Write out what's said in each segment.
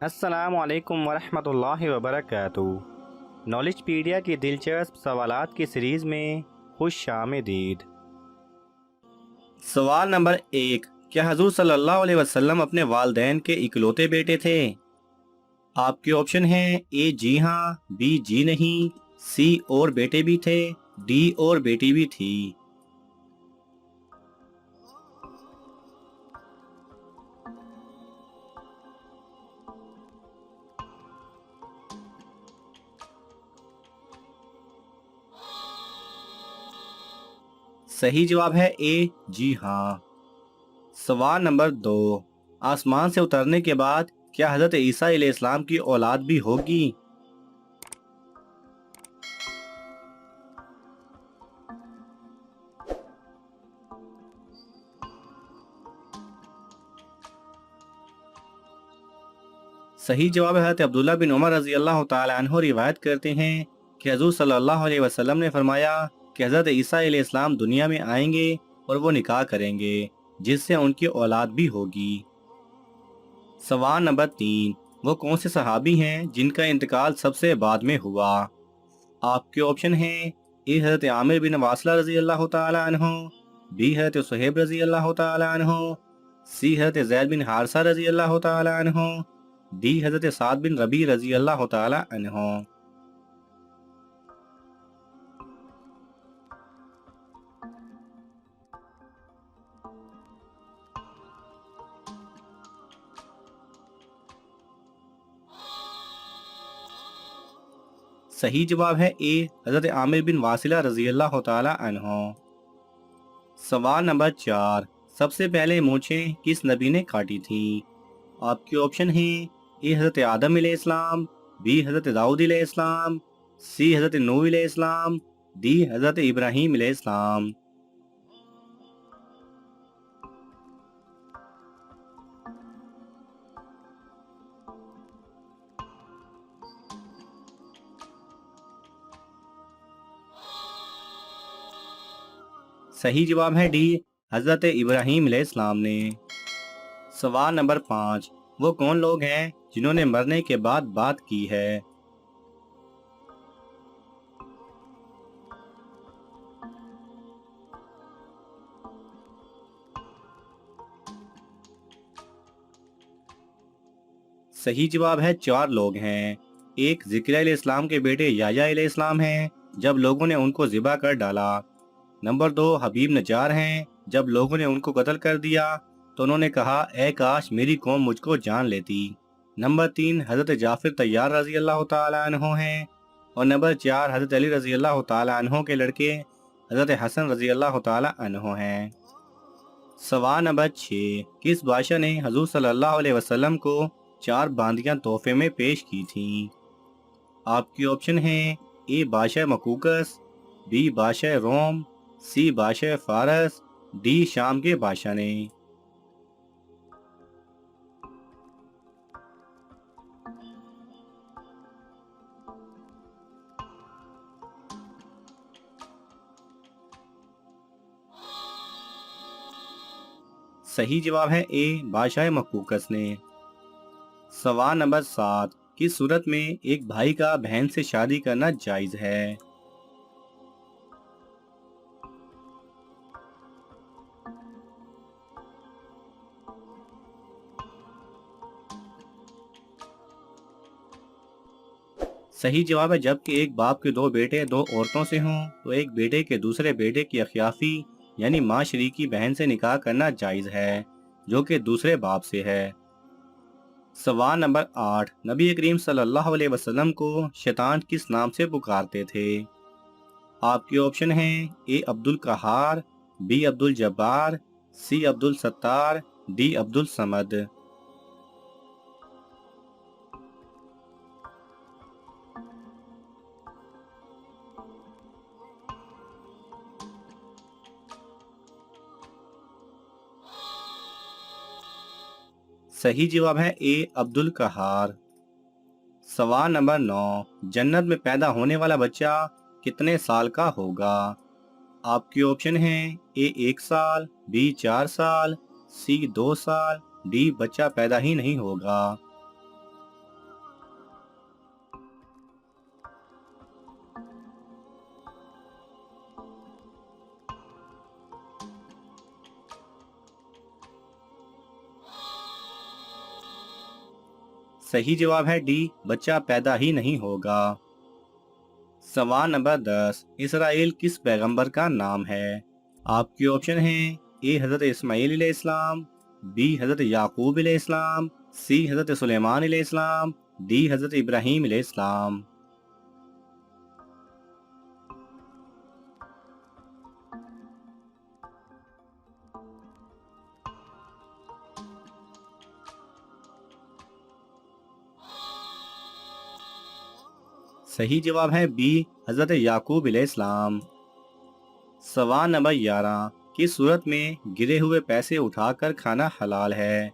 السلام علیکم ورحمۃ اللہ وبرکاتہ۔ نالج پیڈیا کی دلچسپ سوالات کی سیریز میں خوش آمدید۔ سوال نمبر 1، کیا حضور صلی اللہ علیہ وسلم اپنے والدین کے اکلوتے بیٹے تھے؟ آپ کے آپشن ہیں اے جی ہاں، بی جی نہیں، سی اور بیٹے بھی تھے، ڈی اور بیٹی بھی تھی۔ صحیح جواب ہے اے جی ہاں۔ سوال نمبر 2، آسمان سے اترنے کے بعد کیا حضرت عیسیٰ علیہ السلام کی اولاد بھی ہوگی؟ صحیح جواب ہے حضرت عبداللہ بن عمر رضی اللہ تعالی عنہ روایت کرتے ہیں کہ حضور صلی اللہ علیہ وسلم نے فرمایا کہ حضرت عیسیٰ علیہ السلام دنیا میں آئیں گے اور وہ نکاح کریں گے جس سے ان کی اولاد بھی ہوگی۔ سوال نمبر 3، وہ کون سے صحابی ہیں جن کا انتقال سب سے بعد میں ہوا؟ آپ کے آپشن ہیں اے حضرت عامر بن واصلہ رضی اللہ تعالی عنہ، بی حضرت صہیب رضی اللہ تعالی عنہ، سی حضرت زید بن حارثہ رضی اللہ تعالی عنہ، ڈی حضرت سعد بن ربیع رضی اللہ تعالی عنہ۔ صحیح جواب ہے اے حضرت عامر بن واصلہ رضی اللہ تعالی عنہ۔ سوال نمبر 4، سب سے پہلے مونچھیں کس نبی نے کاٹی تھی؟ آپ کے آپشن ہیں اے حضرت آدم علیہ السلام، بی حضرت داؤد علیہ السلام، سی حضرت نوح علیہ السلام، ڈی حضرت ابراہیم علیہ السلام۔ صحیح جواب ہے ڈی حضرت ابراہیم علیہ السلام نے۔ سوال نمبر 5، وہ کون لوگ ہیں جنہوں نے مرنے کے بعد بات کی ہے؟ صحیح جواب ہے 4 لوگ ہیں۔ ایک ذکر علیہ السلام کے بیٹے یحییٰ علیہ السلام ہیں جب لوگوں نے ان کو ذبح کر ڈالا۔ نمبر 2 حبیب نجار ہیں، جب لوگوں نے ان کو قتل کر دیا تو انہوں نے کہا اے کاش میری قوم مجھ کو جان لیتی۔ نمبر 3 حضرت جعفر طیار رضی اللہ تعالی عنہ ہیں، اور نمبر 4 حضرت علی رضی اللہ تعالی عنہ کے لڑکے حضرت حسن رضی اللہ تعالی عنہ ہیں۔ سوال نمبر 6، کس بادشاہ نے حضور صلی اللہ علیہ وسلم کو 4 باندیاں تحفے میں پیش کی تھیں؟ آپ کی آپشن ہیں اے بادشاہ مقوقس، بی بادشاہ روم، سی بادشاہ فارس، ڈی شام کے بادشاہ نے۔ صحیح جواب ہے اے بادشاہ مقوقس نے۔ سوال نمبر 7، کس صورت میں ایک بھائی کا بہن سے شادی کرنا جائز ہے؟ صحیح جواب ہے جبکہ ایک باپ کے 2 بیٹے 2 عورتوں سے ہوں تو ایک بیٹے کے دوسرے بیٹے کی اخیافی یعنی ماں شریکی بہن سے نکاح کرنا جائز ہے جو کہ دوسرے باپ سے ہے۔ سوال نمبر 8، نبی کریم صلی اللہ علیہ وسلم کو شیطان کس نام سے پکارتے تھے؟ آپ کے آپشن ہیں اے عبد القہار، be Abdul الجبار، C Abdul Sattar, D عبد الصمد۔ صحیح جواب ہے اے عبد القہار۔ سوال نمبر 9، جنت میں پیدا ہونے والا بچہ کتنے سال کا ہوگا؟ آپ کے آپشن ہیں اے 1 سال، بی 4 سال، سی 2 سال، ڈی بچہ پیدا ہی نہیں ہوگا۔ صحیح جواب ہے ڈی، بچہ پیدا ہی نہیں ہوگا۔ سوال نمبر 10، اسرائیل کس پیغمبر کا نام ہے؟ آپ کے آپشن ہیں اے حضرت اسماعیل علیہ السلام، بی حضرت یعقوب علیہ السلام، سی حضرت سلیمان علیہ السلام، ڈی حضرت ابراہیم علیہ السلام۔ صحیح جواب ہے بی حضرت یعقوب علیہ السلام۔ سوال نمبر 11، کس صورت میں گرے ہوئے پیسے اٹھا کر کھانا حلال ہے؟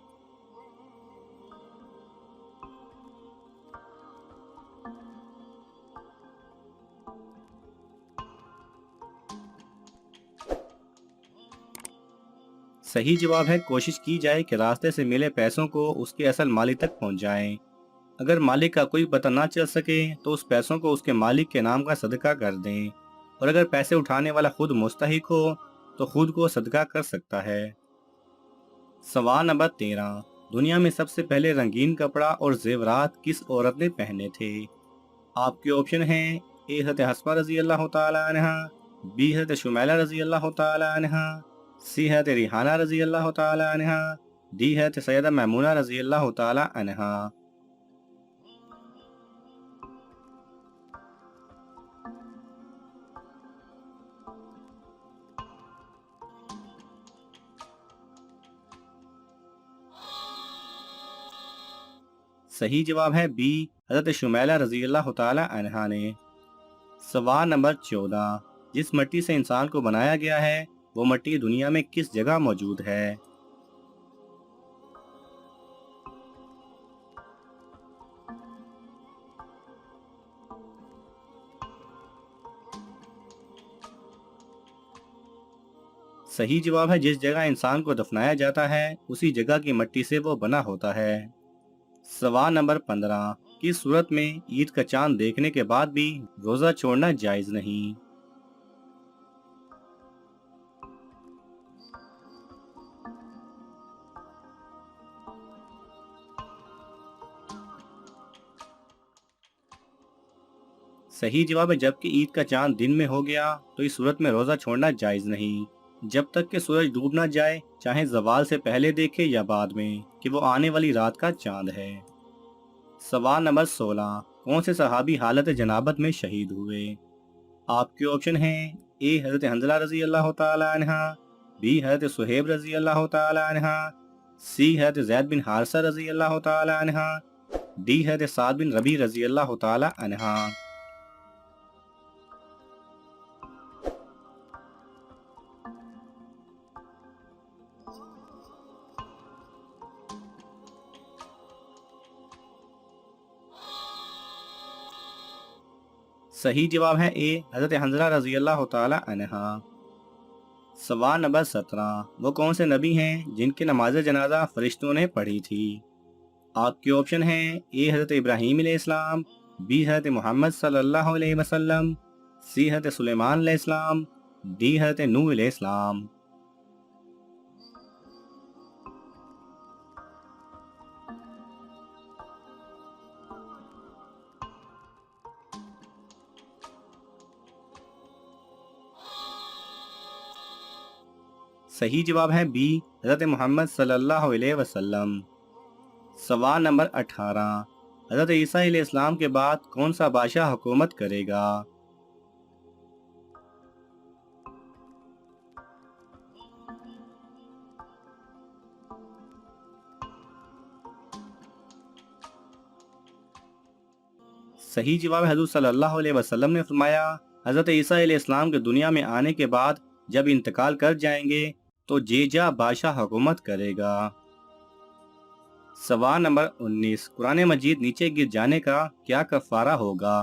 صحیح جواب ہے کوشش کی جائے کہ راستے سے ملے پیسوں کو اس کے اصل مالک تک پہنچ جائیں۔ اگر مالک کا کوئی پتہ نہ چل سکے تو اس پیسوں کو اس کے مالک کے نام کا صدقہ کر دیں، اور اگر پیسے اٹھانے والا خود مستحق ہو تو خود کو صدقہ کر سکتا ہے۔ سوال نمبر 13، دنیا میں سب سے پہلے رنگین کپڑا اور زیورات کس عورت نے پہنے تھے؟ آپ کے آپشن ہیں اے حضرت حفصہ رضی اللہ تعالی عنہ، بی حضرت شمیلہ رضی اللہ تعالی عنہ، سی حضرت ریحانہ رضی اللہ تعالی عنہ، ڈی حضرت سیدہ میمونہ رضی اللہ تعالی عنہ۔ صحیح جواب ہے بی حضرت شمیلہ رضی اللہ تعالی عنہا نے۔ سوال نمبر 14، جس مٹی سے انسان کو بنایا گیا ہے وہ مٹی دنیا میں کس جگہ موجود ہے؟ صحیح جواب ہے جس جگہ انسان کو دفنایا جاتا ہے اسی جگہ کی مٹی سے وہ بنا ہوتا ہے۔ سوال نمبر 15، کس صورت میں عید کا چاند دیکھنے کے بعد بھی روزہ چھوڑنا جائز نہیں؟ صحیح جواب ہے جبکہ عید کا چاند دن میں ہو گیا تو اس صورت میں روزہ چھوڑنا جائز نہیں، جب تک کہ سورج ڈوب نہ جائے، چاہے زوال سے پہلے دیکھے یا بعد میں، کہ وہ آنے والی رات کا چاند ہے۔ سوال نمبر 16، کون سے صحابی حالت جنابت میں شہید ہوئے؟ آپ کے آپشن ہیں اے حضرت حنظلہ رضی اللہ تعالی عنہ، بی حضرت صہیب رضی اللہ تعالی عنہ، سی حضرت زید بن حارثہ رضی اللہ تعالی عنہ، ڈی حضرت سعد بن ربیع رضی اللہ تعالی عنہ۔ صحیح جواب ہے اے حضرت حنظلہ رضی اللہ تعالی عنہ۔ سوال نمبر 17، وہ کون سے نبی ہیں جن کی نماز جنازہ فرشتوں نے پڑھی تھی؟ آپ کے آپشن ہیں اے حضرت ابراہیم علیہ السلام، بی حضرت محمد صلی اللہ علیہ وسلم، سی حضرت سلیمان علیہ السلام، ڈی حضرت نوح علیہ السلام۔ صحیح جواب ہے بی حضرت محمد صلی اللہ علیہ وسلم۔ سوال نمبر 18، حضرت عیسیٰ علیہ السلام کے بعد کون سا بادشاہ حکومت کرے گا؟ صحیح جواب ہے حضور صلی اللہ علیہ وسلم نے فرمایا، حضرت عیسیٰ علیہ السلام کے دنیا میں آنے کے بعد جب انتقال کر جائیں گے تو جیجا بادشاہ حکومت کرے گا۔ سوال نمبر 19، قرآن مجید نیچے گر جانے کا کیا کفارہ ہوگا؟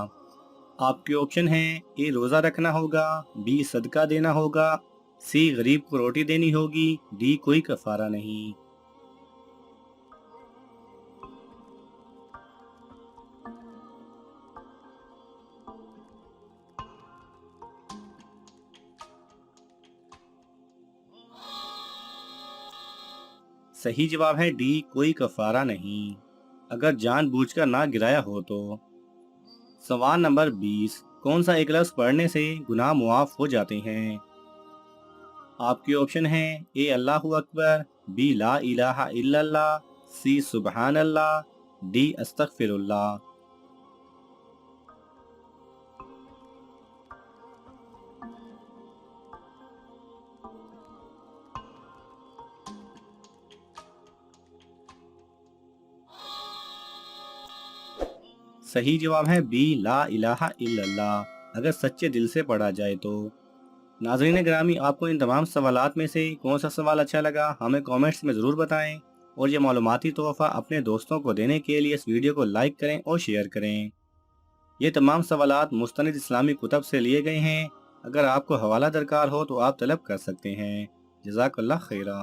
آپ کے آپشن ہیں اے روزہ رکھنا ہوگا، بی صدقہ دینا ہوگا، سی غریب کو روٹی دینی ہوگی، ڈی کوئی کفارہ نہیں۔ صحیح جواب ہے ڈی کوئی کفارہ نہیں۔ اگر جان بوجھ کر نہ گرایا ہو تو۔ سوال نمبر 20، کون سا ایک لفظ پڑھنے سے گناہ معاف ہو جاتے ہیں؟ آپ کے آپشن ہیں: اے اللہ اکبر، بی لا الہ الا اللہ، سی سبحان اللہ، ڈی استغفر اللہ۔ صحیح جواب ہے بی لا الہ الا اللہ، اگر سچے دل سے پڑھا جائے تو۔ ناظرین گرامی، آپ کو ان تمام سوالات میں سے کون سا سوال اچھا لگا ہمیں کامنٹس میں ضرور بتائیں، اور یہ معلوماتی تحفہ اپنے دوستوں کو دینے کے لیے اس ویڈیو کو لائک کریں اور شیئر کریں۔ یہ تمام سوالات مستند اسلامی کتب سے لیے گئے ہیں، اگر آپ کو حوالہ درکار ہو تو آپ طلب کر سکتے ہیں۔ جزاک اللہ خیرہ۔